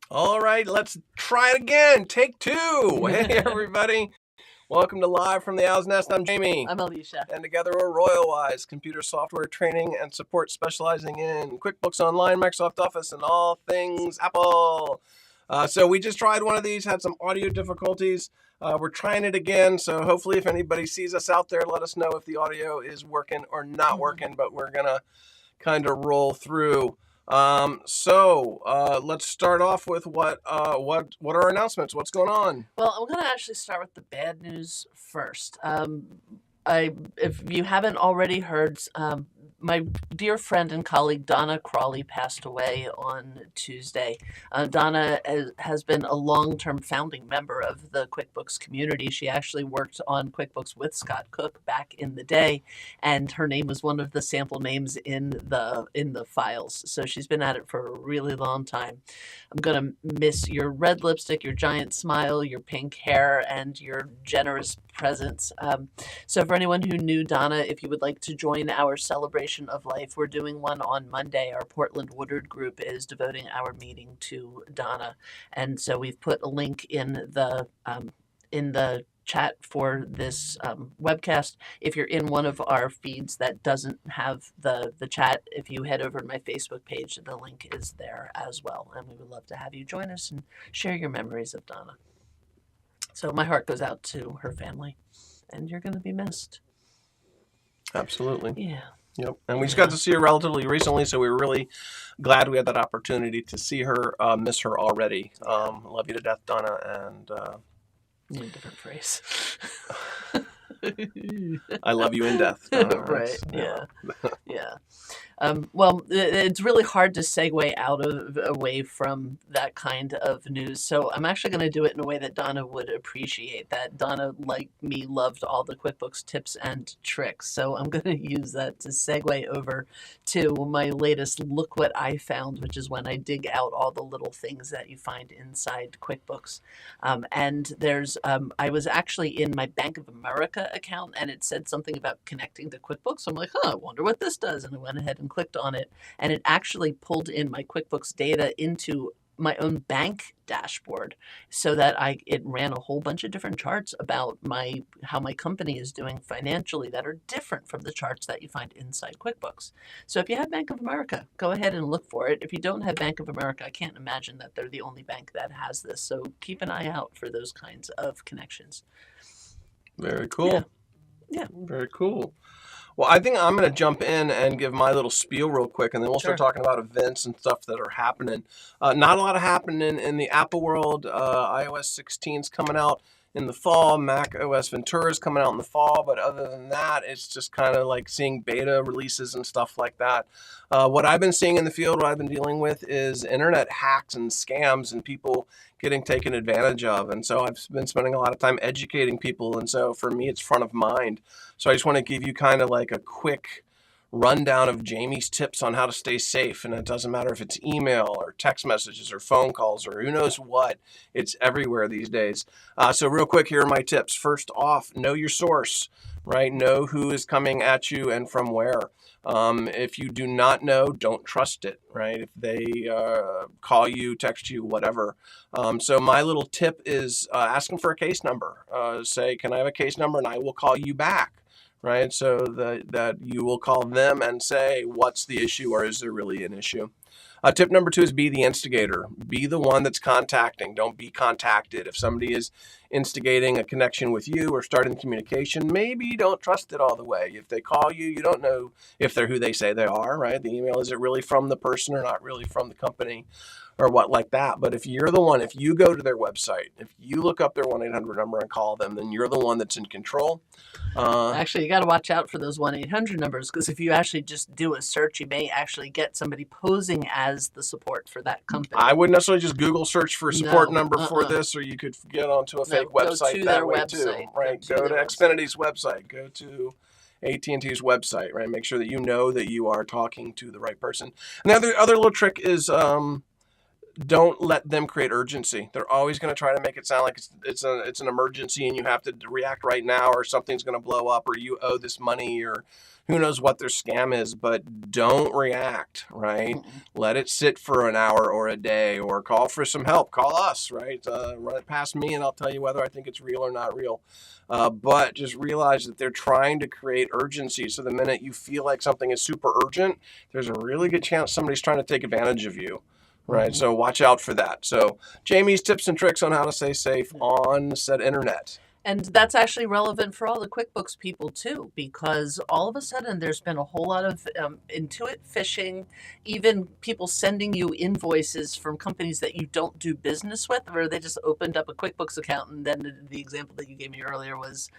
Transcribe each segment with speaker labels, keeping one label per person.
Speaker 1: All right, let's try it again. Take two. Hey, everybody. Welcome to Live from the Owl's Nest. I'm Jamie.
Speaker 2: I'm Alicia.
Speaker 1: And together we're RoyalWise, computer software training and support specializing in QuickBooks Online, Microsoft Office, and all things Apple. So we just tried one of these, had some audio difficulties. We're trying it again, so hopefully if anybody sees us out there, let us know if the audio is working or not working, but we're going to kind of roll through. Let's start off with what are our announcements? What's going on?
Speaker 2: Well, I'm going to actually start with the bad news first. If you haven't already heard, my dear friend and colleague Donna Crawley passed away on Tuesday. Donna has been a long-term founding member of the QuickBooks community. She actually worked on QuickBooks with Scott Cook back in the day, and her name was one of the sample names in the files. So she's been at it for a really long time. I'm gonna miss your red lipstick, your giant smile, your pink hair, and your generous presence. So for anyone who knew Donna, if you would like to join our celebration of life, we're doing one on Monday. Our Portland Woodard group is devoting our meeting to Donna, and so we've put a link in the chat for this webcast. If you're in one of our feeds that doesn't have the chat, if you head over to my Facebook page, the link is there as well, and we would love to have you join us and share your memories of Donna. So my heart goes out to her family, and you're going to be missed.
Speaker 1: Absolutely.
Speaker 2: Yeah.
Speaker 1: Yep. And we just got to see her relatively recently, so we were really glad we had that opportunity to see her, miss her already. Love you to death, Donna, and...
Speaker 2: Need a different phrase.
Speaker 1: I love you in death. Donna,
Speaker 2: right. Yeah. Yeah. Well, it's really hard to segue away from that kind of news. So I'm actually going to do it in a way that Donna would appreciate. That Donna, like me, loved all the QuickBooks tips and tricks. So I'm going to use that to segue over to my latest Look What I Found, which is when I dig out all the little things that you find inside QuickBooks. And there's, I was actually in my Bank of America account, and it said something about connecting to QuickBooks. So I'm like, I wonder what this does. And I went ahead and clicked on it, and it actually pulled in my QuickBooks data into my own bank dashboard, so that it ran a whole bunch of different charts about how my company is doing financially that are different from the charts that you find inside QuickBooks. So if you have Bank of America, go ahead and look for it. If you don't have Bank of America, I can't imagine that they're the only bank that has this. So keep an eye out for those kinds of connections.
Speaker 1: Very cool.
Speaker 2: Yeah.
Speaker 1: Very cool. Well, I think I'm going to jump in and give my little spiel real quick, and then we'll start talking about events and stuff that are happening. Not a lot of happening in the Apple world. iOS 16 is coming out in the fall. Mac OS Ventura is coming out in the fall. But other than that, it's just kind of like seeing beta releases and stuff like that. What I've been seeing in the field, what I've been dealing with is internet hacks and scams and people getting taken advantage of. And so I've been spending a lot of time educating people. And so for me, it's front of mind. So I just want to give you kind of like a quick rundown of Jamie's tips on how to stay safe. And it doesn't matter if it's email or text messages or phone calls or who knows what. It's everywhere these days. So real quick, here are my tips. First off, know your source, right? Know who is coming at you and from where. If you do not know, don't trust it, right? If they call you, text you, whatever. So my little tip is ask them for a case number. Say, can I have a case number? And I will call you back. Right, so that you will call them and say, what's the issue, or is there really an issue? Tip number 2 is be the instigator. Be the one that's contacting. Don't be contacted. If somebody is instigating a connection with you or starting communication, maybe don't trust it all the way. If they call you, you don't know if they're who they say they are, right? The email, is it really from the person or not really from the company? Or what like that. But if you're the one, if you go to their website, if you look up their 1-800 number and call them, then you're the one that's in control.
Speaker 2: Actually, you got to watch out for those 1-800 numbers, because if you actually just do a search, you may actually get somebody posing as the support for that company.
Speaker 1: I wouldn't necessarily just Google search for a support number for this, or you could get onto a fake website that way too. Right? Go to Xfinity's website. Go to AT&T's website. Right? Make sure that you know that you are talking to the right person. And the other little trick is don't let them create urgency. They're always going to try to make it sound like it's an emergency and you have to react right now, or something's going to blow up, or you owe this money, or who knows what their scam is. But don't react, right? Let it sit for an hour or a day, or call for some help. Call us, right? Run it past me and I'll tell you whether I think it's real or not real. But just realize that they're trying to create urgency. So the minute you feel like something is super urgent, there's a really good chance somebody's trying to take advantage of you. Right. So watch out for that. So Jamie's tips and tricks on how to stay safe on said internet.
Speaker 2: And that's actually relevant for all the QuickBooks people too, because all of a sudden there's been a whole lot of Intuit phishing, even people sending you invoices from companies that you don't do business with, where they just opened up a QuickBooks account. And then the example that you gave me earlier was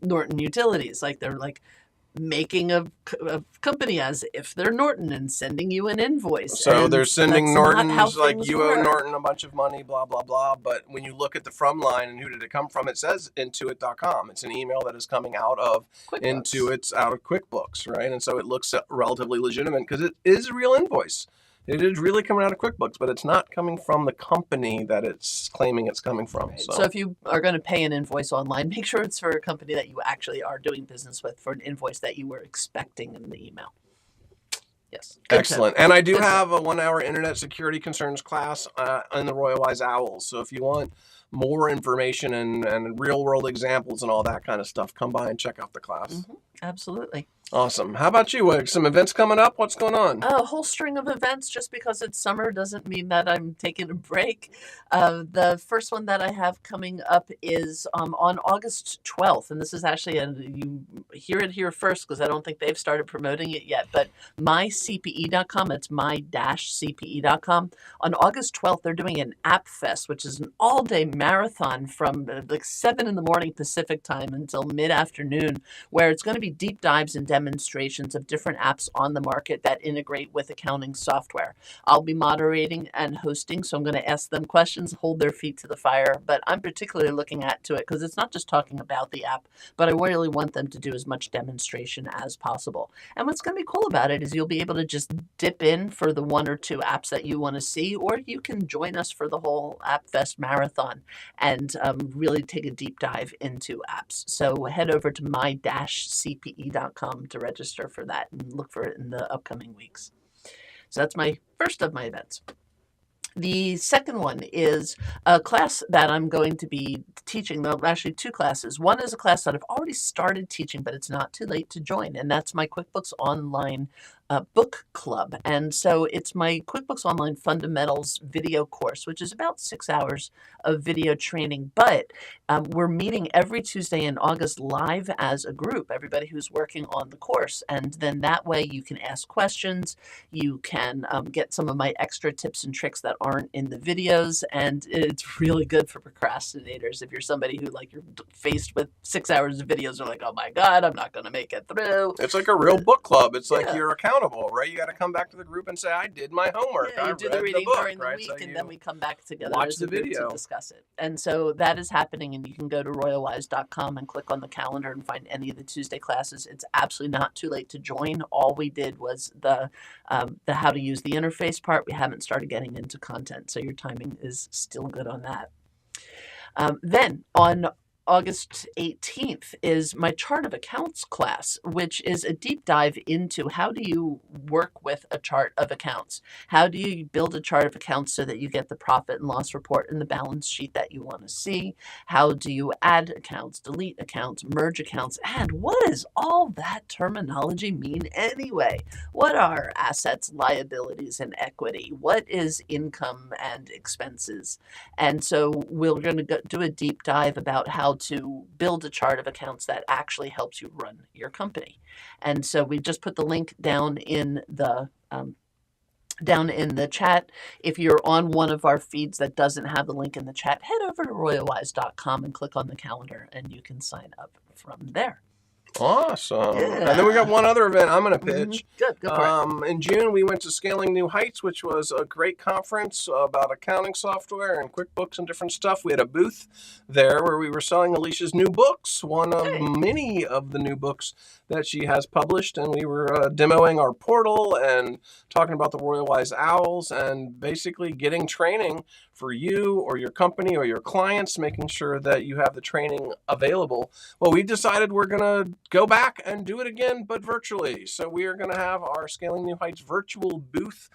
Speaker 2: Norton Utilities. Like they're like making a company as if they're Norton and sending you an invoice.
Speaker 1: So
Speaker 2: and
Speaker 1: they're sending Norton's like you owe
Speaker 2: work.
Speaker 1: Norton a bunch of money, blah, blah, blah. But when you look at the from line and who did it come from, it says Intuit.com. It's an email that is coming out of QuickBooks, right? And so it looks relatively legitimate because it is a real invoice. It is really coming out of QuickBooks, but it's not coming from the company that it's claiming it's coming from.
Speaker 2: Right. So if you are going to pay an invoice online, make sure it's for a company that you actually are doing business with, for an invoice that you were expecting in the email. Yes.
Speaker 1: Excellent. And I do have a 1-hour internet security concerns class in the Royal Wise OWLS. So if you want more information and real world examples and all that kind of stuff, come by and check out the class.
Speaker 2: Absolutely.
Speaker 1: Awesome. How about you? Some events coming up? What's going on?
Speaker 2: A whole string of events. Just because it's summer doesn't mean that I'm taking a break. The first one that I have coming up is on August 12th. And this is actually, you hear it here first because I don't think they've started promoting it yet. But mycpe.com, it's my-cpe.com. On August 12th, they're doing an App Fest, which is an all-day marathon from like 7 in the morning Pacific time until mid-afternoon, where it's going to be deep dives and demonstrations of different apps on the market that integrate with accounting software. I'll be moderating and hosting, so I'm going to ask them questions, hold their feet to the fire, but I'm particularly looking to it because it's not just talking about the app, but I really want them to do as much demonstration as possible. And what's going to be cool about it is you'll be able to just dip in for the 1 or 2 apps that you want to see, or you can join us for the whole App Fest marathon and really take a deep dive into apps. So head over to my-cpe.com to register for that and look for it in the upcoming weeks. So that's my first of my events. The second one is a class that I'm going to be teaching. Well, actually 2 classes. One is a class that I've already started teaching, but it's not too late to join, and that's my QuickBooks Online book club. And so it's my QuickBooks Online Fundamentals video course, which is about 6 hours of video training. But we're meeting every Tuesday in August live as a group, everybody who's working on the course. And then that way you can ask questions. You can get some of my extra tips and tricks that aren't in the videos. And it's really good for procrastinators. If you're somebody who, like, you're faced with 6 hours of videos, you're like, oh my God, I'm not going to make it through.
Speaker 1: It's like a real book club. It's like you're accountable, right? You got to come back to the group and say, I did my homework.
Speaker 2: Yeah, you do the reading during the week, and then we come back together as a group to discuss it. And so that is happening, and you can go to royalwise.com and click on the calendar and find any of the Tuesday classes. It's absolutely not too late to join. All we did was the how to use the interface part. We haven't started getting into content, so your timing is still good on that. Then on August 18th is my chart of accounts class, which is a deep dive into how do you work with a chart of accounts? How do you build a chart of accounts so that you get the profit and loss report and the balance sheet that you want to see? How do you add accounts, delete accounts, merge accounts? And what does all that terminology mean anyway? What are assets, liabilities, and equity? What is income and expenses? And so we're going to do a deep dive about how to build a chart of accounts that actually helps you run your company. And so we just put the link down in the chat. If you're on one of our feeds that doesn't have the link in the chat, head over to royalwise.com and click on the calendar and you can sign up from there.
Speaker 1: Awesome.
Speaker 2: Yeah.
Speaker 1: And then we got one other event I'm going to pitch.
Speaker 2: Good, go for it.
Speaker 1: In June, we went to Scaling New Heights, which was a great conference about accounting software and QuickBooks and different stuff. We had a booth there where we were selling Alicia's new books, one of many of the new books that she has published. And we were demoing our portal and talking about the Royal Wise OWLS and basically getting training for you or your company or your clients, making sure that you have the training available. Well, we decided we're going to go back and do it again, but virtually. So we are going to have our Scaling New Heights virtual booth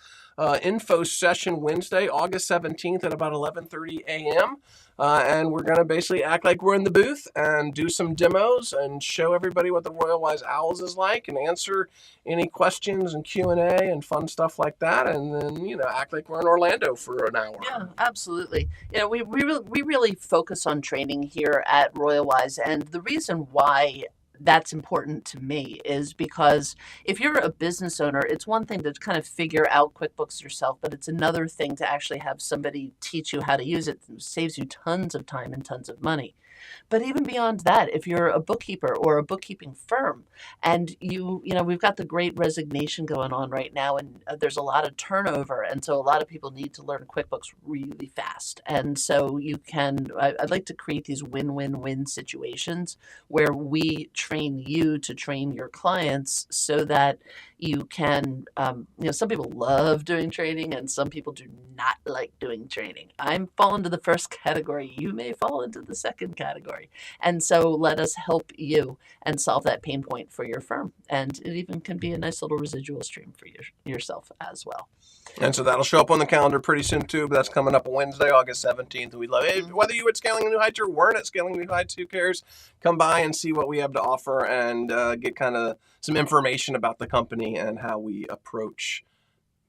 Speaker 1: info session Wednesday, August 17th at about 11:30 a.m. And we're going to basically act like we're in the booth and do some demos and show everybody what the Royal Wise OWLS is like and answer any questions and Q&A and fun stuff like that. And then, act like we're in Orlando for an hour.
Speaker 2: Yeah, absolutely. We really focus on training here at Royal Wise. And the reason why that's important to me is because if you're a business owner, it's one thing to kind of figure out QuickBooks yourself, but it's another thing to actually have somebody teach you how to use it. It saves you tons of time and tons of money. But even beyond that, if you're a bookkeeper or a bookkeeping firm and we've got the great resignation going on right now, and there's a lot of turnover. And so a lot of people need to learn QuickBooks really fast. And so I'd like to create these win-win-win situations where we train you to train your clients so that you can, some people love doing training and some people do not like doing training. I'm falling into the first category. You may fall into the second category. And so let us help you and solve that pain point for your firm. And it even can be a nice little residual stream for yourself as well.
Speaker 1: And so that'll show up on the calendar pretty soon too, but that's coming up Wednesday, August 17th. And we'd love it. Whether you at Scaling New Heights or weren't at Scaling New Heights, who cares? Come by and see what we have to offer and get kind of some information about the company and how we approach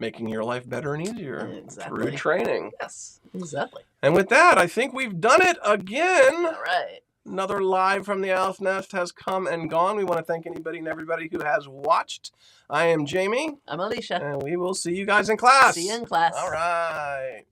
Speaker 1: making your life better and easier through training.
Speaker 2: Yes, exactly.
Speaker 1: And with that, I think we've done it again.
Speaker 2: All right.
Speaker 1: Another live from the OWLS Nest has come and gone. We want to thank anybody and everybody who has watched. I am Jamie.
Speaker 2: I'm Alicia.
Speaker 1: And we will see you guys in class.
Speaker 2: See you in class.
Speaker 1: All right.